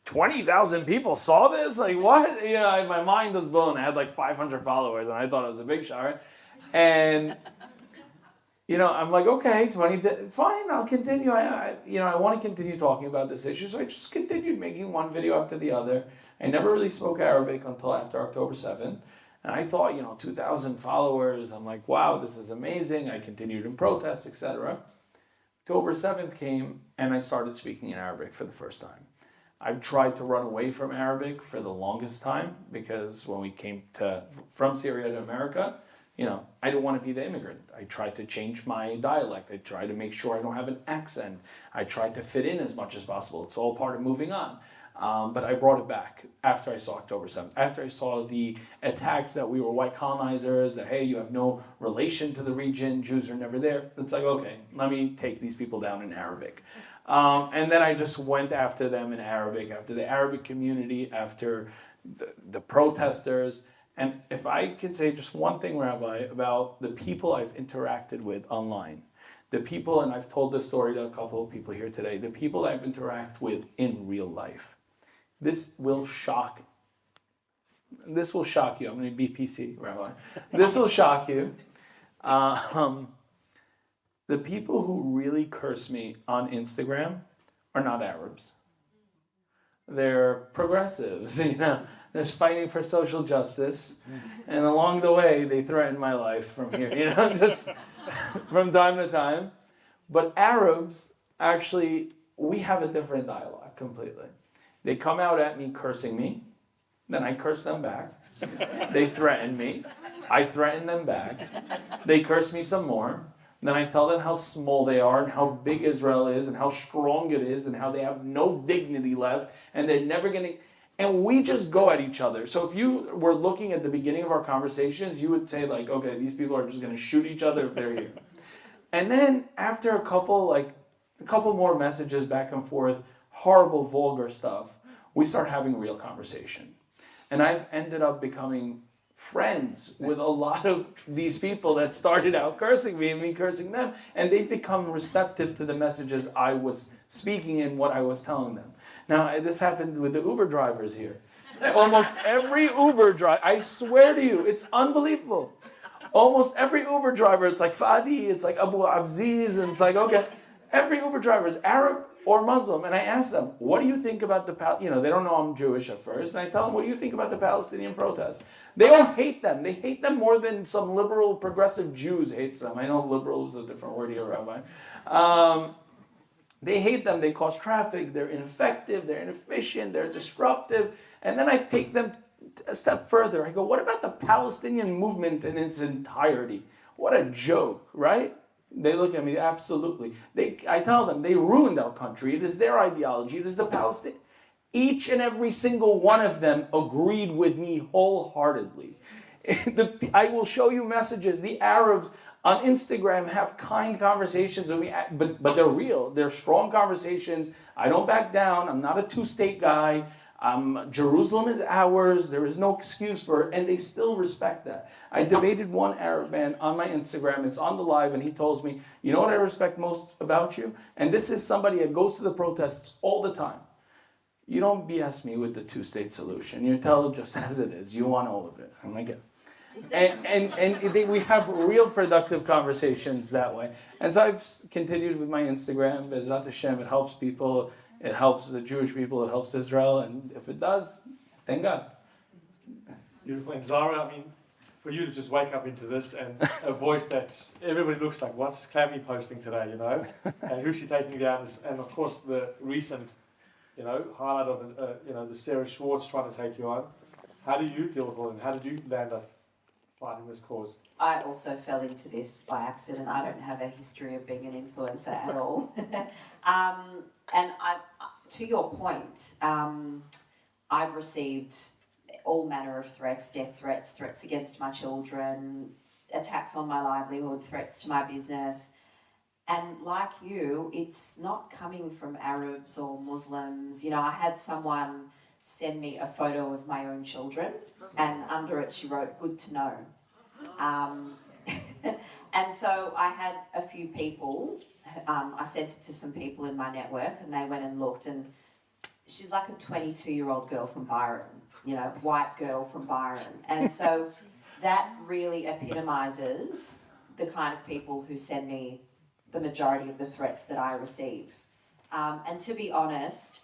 20,000 people saw this? Like, what? My mind was blown. I had like 500 followers, and I thought it was a big shot, right? And, I'm like, okay, fine, I'll continue. I want to continue talking about this issue, so I just continued making one video after the other. I never really spoke Arabic until after October 7th. And I thought, 2,000 followers. I'm like, wow, this is amazing. I continued in protests, etc. October 7th came, and I started speaking in Arabic for the first time. I've tried to run away from Arabic for the longest time, because when we came from Syria to America, I didn't want to be the immigrant. I tried to change my dialect. I tried to make sure I don't have an accent. I tried to fit in as much as possible. It's all part of moving on. But I brought it back after I saw October 7th. After I saw the attacks that we were white colonizers, that, hey, you have no relation to the region, Jews are never there. It's like, okay, let me take these people down in Arabic. And then I just went after them in Arabic, after the Arabic community, after the protesters. And if I could say just one thing, Rabbi, about the people I've interacted with online, the people, and I've told this story to a couple of people here today, the people I've interacted with in real life, this will shock you. I'm going to be PC, Rabbi. This will shock you. The people who really curse me on Instagram are not Arabs. They're progressives, They're fighting for social justice, and along the way, they threaten my life from here, just from time to time. But Arabs, actually, we have a different dialogue completely. They come out at me cursing me, then I curse them back. They threaten me, I threaten them back. They curse me some more. Then I tell them how small they are and how big Israel is and how strong it is and how they have no dignity left and they're never going to... And we just go at each other. So if you were looking at the beginning of our conversations, you would say like, okay, these people are just going to shoot each other if they're here. And then after a couple more messages back and forth, horrible, vulgar stuff, we start having real conversation. And I've ended up becoming friends with a lot of these people that started out cursing me and me cursing them, and they've become receptive to the messages I was speaking and what I was telling them. Now, this happened with the Uber drivers here. Almost every Uber driver, I swear to you, it's unbelievable. Almost every Uber driver, it's like Fadi, it's like Abu Abziz, and it's like, okay, every Uber driver is Arab or Muslim. And I ask them, what do you think about they don't know I'm Jewish at first. And I tell them, what do you think about the Palestinian protests? They all hate them. They hate them more than some liberal, progressive Jews hates them. I know liberal is a different word here, Rabbi. They hate them. They cause traffic. They're ineffective. They're inefficient. They're disruptive. And then I take them a step further. I go, what about the Palestinian movement in its entirety? What a joke, right? They look at me, absolutely. I tell them, they ruined our country. It is their ideology. It is the Palestinian. Each and every single one of them agreed with me wholeheartedly. I will show you messages. The Arabs on Instagram have kind conversations with me, but they're real. They're strong conversations. I don't back down. I'm not a two-state guy. Jerusalem is ours. There is no excuse for it, and they still respect that. I debated one Arab man on my Instagram. It's on the live, and he tells me, you know what I respect most about you? And this is somebody that goes to the protests all the time. You don't BS me with the two-state solution. You tell it just as it is. You want all of it. I'm like, yeah. And we have real productive conversations that way. And so I've continued with my Instagram. Bezrat Hashem, it helps people. It helps the Jewish people. It helps Israel. And if it does, thank God. Beautiful. And Zara, I mean, for you to just wake up into this and a voice that everybody looks like, what's Clammy posting today, you know? And who's she taking down? And of course, the recent, you know, highlight of, you know, the Sarah Schwartz trying to take you on. How do you deal with all that? How did you land up fighting this cause? I also fell into this by accident. I don't have a history of being an influencer at all. To your point, I've received all manner of threats, death threats, threats against my children, attacks on my livelihood, threats to my business. And like you, it's not coming from Arabs or Muslims. You know, I had someone send me a photo of my own children, and under it she wrote, "Good to know." And so I had a few people, I sent it to some people in my network, and they went and looked, and she's like a 22-year-old girl from Byron, you know, white girl from Byron. And so that really epitomises the kind of people who send me the majority of the threats that I receive. And to be honest,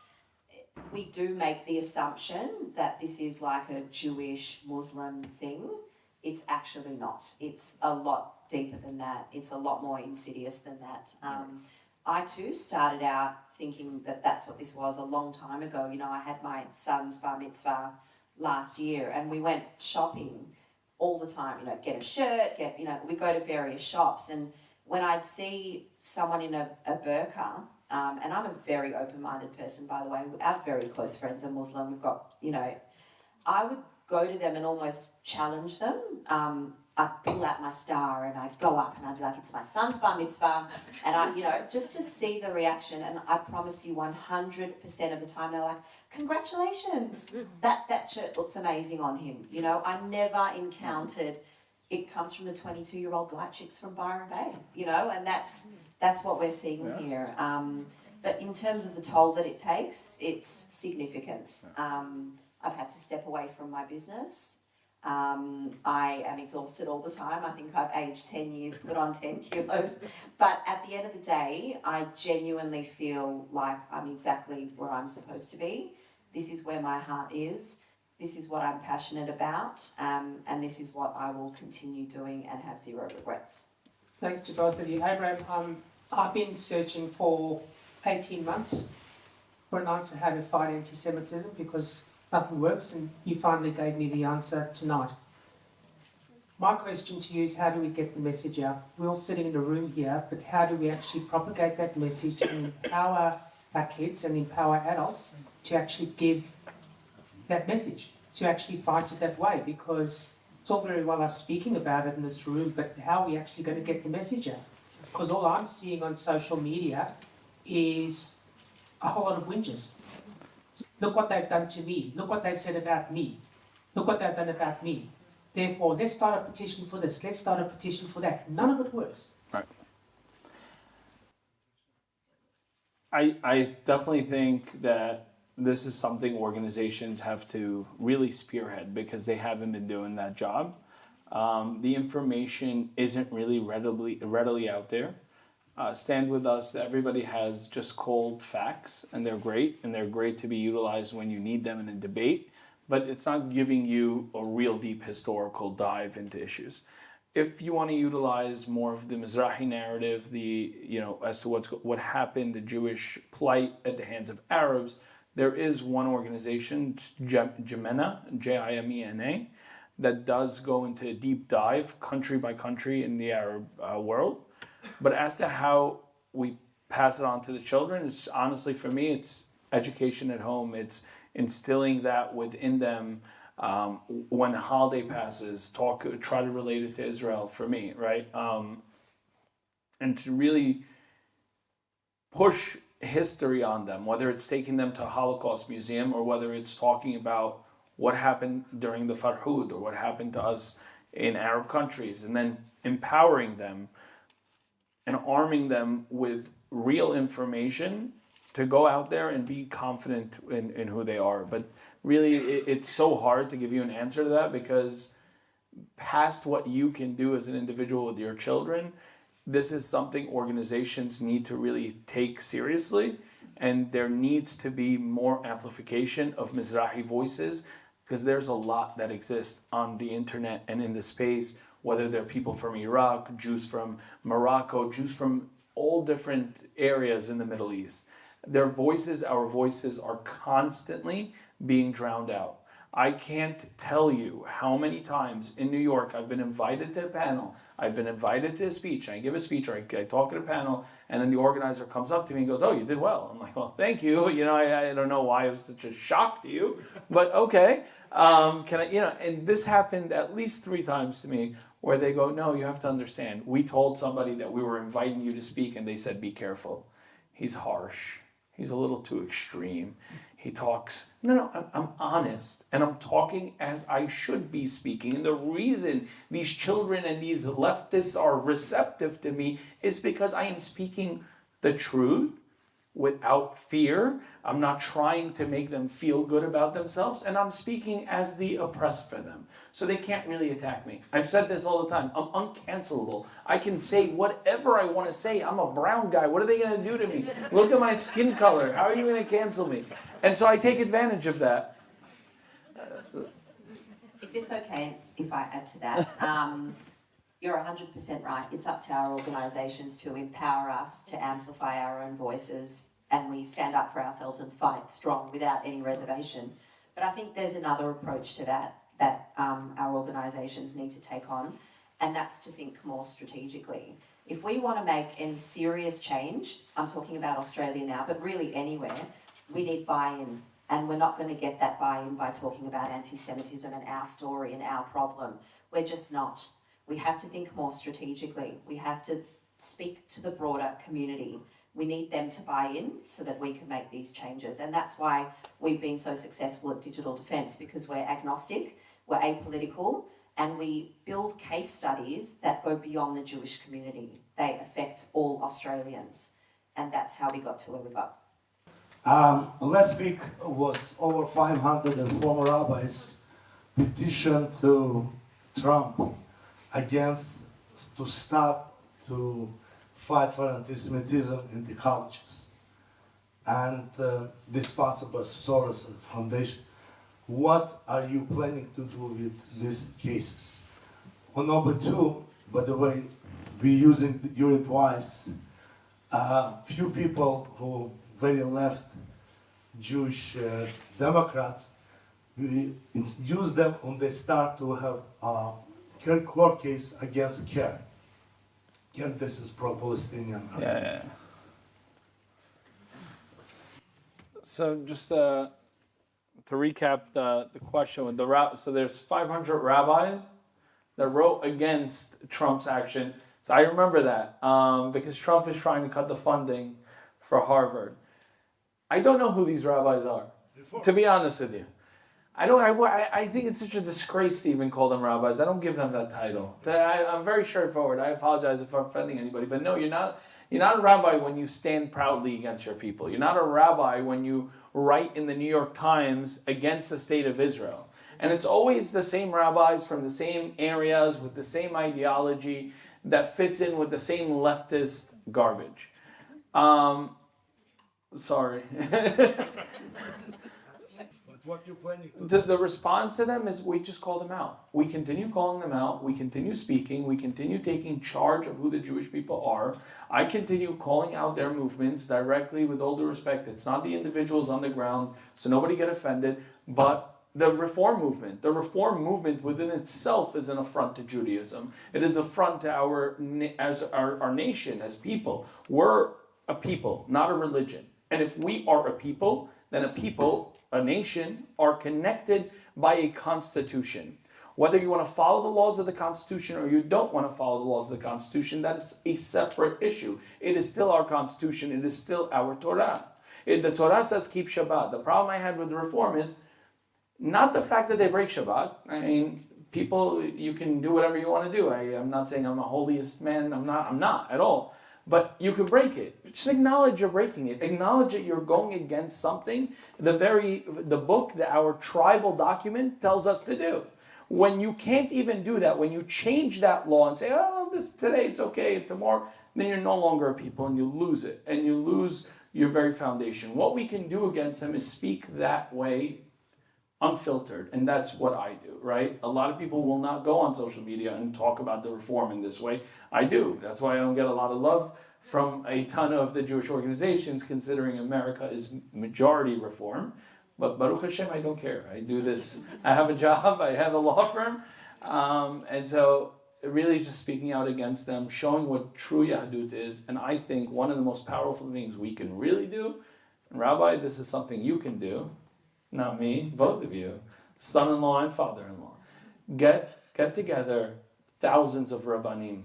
we do make the assumption that this is like a Jewish Muslim thing. It's actually not. It's a lot deeper than that. It's a lot more insidious than that. I too started out thinking that that's what this was a long time ago. You know, I had my son's bar mitzvah last year, and we went shopping all the time. You know, get a shirt, we go to various shops, and when I'd see someone in a burqa, and I'm a very open-minded person, by the way. Our very close friends are Muslim. We've got, you know, I would go to them and almost challenge them. I'd pull out my star and I'd go up and I'd be like, it's my son's bar mitzvah. And I, you know, just to see the reaction. And I promise you 100% of the time, they're like, congratulations, that shirt looks amazing on him. You know, I never encountered, it comes from the 22-year-old white chicks from Byron Bay, you know, and that's what we're seeing here. But in terms of the toll that it takes, it's significant. I've had to step away from my business. I am exhausted all the time. I think I've aged 10 years, put on 10 kilos. But at the end of the day, I genuinely feel like I'm exactly where I'm supposed to be. This is where my heart is. This is what I'm passionate about. And this is what I will continue doing and have zero regrets. Thanks to both of you. Abraham, I've been searching for 18 months for an answer how to fight anti-Semitism because nothing works, and you finally gave me the answer tonight. My question to you is, how do we get the message out? We're all sitting in a room here, but how do we actually propagate that message and empower our kids and empower adults to actually give that message, to actually fight it that way? Because it's all very well us speaking about it in this room, but how are we actually going to get the message out? Because all I'm seeing on social media is a whole lot of whinges. Look what they've done to me. Look what they said about me. Look what they've done about me. Therefore, let's start a petition for this. Let's start a petition for that. None of it works. Right. I definitely think that this is something organizations have to really spearhead because they haven't been doing that job. The information isn't really readily out there. Stand With Us, everybody has just cold facts, and they're great to be utilized when you need them in a debate, but it's not giving you a real deep historical dive into issues. If you want to utilize more of the Mizrahi narrative, as to what happened, the Jewish plight at the hands of Arabs, there is one organization, Jimena, Jimena, that does go into a deep dive, country by country in the Arab world. But as to how we pass it on to the children, it's honestly, for me, it's education at home. It's instilling that within them. When a holiday passes, try to relate it to Israel for me, right? And to really push history on them, whether it's taking them to a Holocaust museum or whether it's talking about what happened during the Farhud or what happened to us in Arab countries, and then empowering them and arming them with real information to go out there and be confident in who they are. But really, it's so hard to give you an answer to that because past what you can do as an individual with your children, this is something organizations need to really take seriously, and there needs to be more amplification of Mizrahi voices because there's a lot that exists on the internet and in the space, whether they're people from Iraq, Jews from Morocco, Jews from all different areas in the Middle East. Their voices, our voices, are constantly being drowned out. I can't tell you how many times in New York I've been invited to a panel, I've been invited to a speech, I give a speech or I talk at a panel, and then the organizer comes up to me and goes, "Oh, you did well." I'm like, "Well, thank you. You know, I don't know why it was such a shock to you, but okay." Can I, and this happened at least 3 times to me where they go, "No, you have to understand. We told somebody that we were inviting you to speak, and they said, be careful. He's harsh. He's a little too extreme. He talks." No, I'm honest, and I'm talking as I should be speaking. And the reason these children and these leftists are receptive to me is because I am speaking the truth without fear. I'm not trying to make them feel good about themselves, and I'm speaking as the oppressed for them. So they can't really attack me. I've said this all the time. I'm uncancelable. I can say whatever I want to say. I'm a brown guy. What are they going to do to me? Look at my skin color. How are you going to cancel me? And so I take advantage of that. If it's okay, if I add to that, you're 100% right. It's up to our organisations to empower us to amplify our own voices, and we stand up for ourselves and fight strong without any reservation. But I think there's another approach to that our organisations need to take on, and that's to think more strategically. If we want to make any serious change, I'm talking about Australia now, but really anywhere, we need buy-in. And we're not going to get that buy-in by talking about anti-Semitism and our story and our problem. We're just not. We have to think more strategically. We have to speak to the broader community. We need them to buy in so that we can make these changes. And that's why we've been so successful at Digital Defence, because we're agnostic, we're apolitical, and we build case studies that go beyond the Jewish community. They affect all Australians. And that's how we got to where we got. Last week was over 500 former rabbis petitioned to Trump to fight for anti-Semitism in the colleges. And this sponsored by Soros Foundation. What are you planning to do with these cases? On number 2, by the way, we're using your advice. Few people who very left Jewish Democrats, we use them when they start to have a court case against CARE. CARE, this is pro-Palestinian. Yeah. So just to recap the question, with so there's 500 rabbis that wrote against Trump's action. So I remember that because Trump is trying to cut the funding for Harvard. I don't know who these rabbis are, to be honest with you. I think it's such a disgrace to even call them rabbis. I don't give them that title. I'm very straightforward. I apologize if I'm offending anybody, but no, you're not a rabbi when you stand proudly against your people. You're not a rabbi when you write in the New York Times against the state of Israel. And it's always the same rabbis from the same areas with the same ideology that fits in with the same leftist garbage. Sorry. What you planning to do? The response to them is we just call them out. We continue calling them out. We continue speaking. We continue taking charge of who the Jewish people are. I continue calling out their movements directly with all due respect. It's not the individuals on the ground, so nobody get offended, but the reform movement. The reform movement within itself is an affront to Judaism. It is an affront to our nation as people. We're a people, not a religion. And if we are a people, then a nation, are connected by a constitution. Whether you want to follow the laws of the Constitution or you don't want to follow the laws of the Constitution, that is a separate issue. It is still our Constitution. It is still our Torah. The Torah says keep Shabbat. The problem I had with the reform is not the fact that they break Shabbat. I mean, people, you can do whatever you want to do. I'm not saying I'm the holiest man. I'm not at all. But you can break it. Just acknowledge you're breaking it. Acknowledge that you're going against something the book, our tribal document tells us to do. When you can't even do that, when you change that law and say, oh, today it's okay, tomorrow, then you're no longer a people and you lose it. And you lose your very foundation. What we can do against them is speak that way unfiltered, and that's what I do, right? A lot of people will not go on social media and talk about the reform in this way. I do. That's why I don't get a lot of love from a ton of the Jewish organizations, considering America is majority reform. But Baruch Hashem, I don't care. I do this. I have a job. I have a law firm. And so really just speaking out against them, showing what true Yahadut is. And I think one of the most powerful things we can really do, and Rabbi, this is something you can do, not me, both of you, son-in-law and father-in-law. Get together thousands of Rabbanim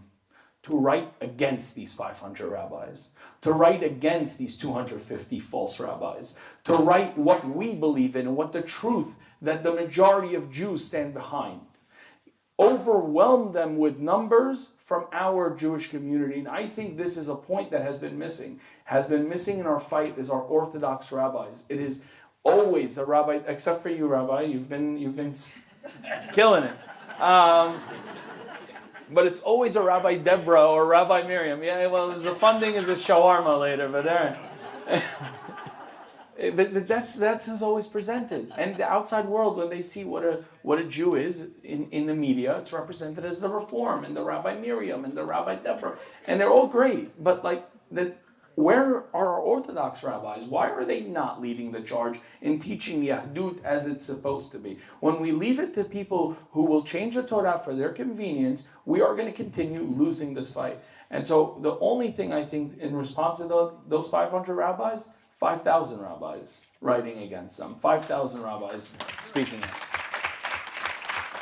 to write against these 500 rabbis, to write against these 250 false rabbis, to write what we believe in and what the truth that the majority of Jews stand behind. Overwhelm them with numbers from our Jewish community. And I think this is a point that has been missing in our fight is our Orthodox rabbis. It is always a rabbi, except for you, Rabbi, you've been killing it. But it's always a Rabbi Deborah or Rabbi Miriam. Yeah, well, the funding is a shawarma later, but there. But that's who's always presented. And the outside world, when they see what a Jew is in the media, it's represented as the Reform and the Rabbi Miriam and the Rabbi Deborah. And they're all great. But where are our Orthodox rabbis? Why are they not leading the charge in teaching Yahdut as it's supposed to be? When we leave it to people who will change the Torah for their convenience, we are going to continue losing this fight. And so the only thing I think in response to those 500 rabbis, 5,000 rabbis writing against them, 5,000 rabbis speaking out.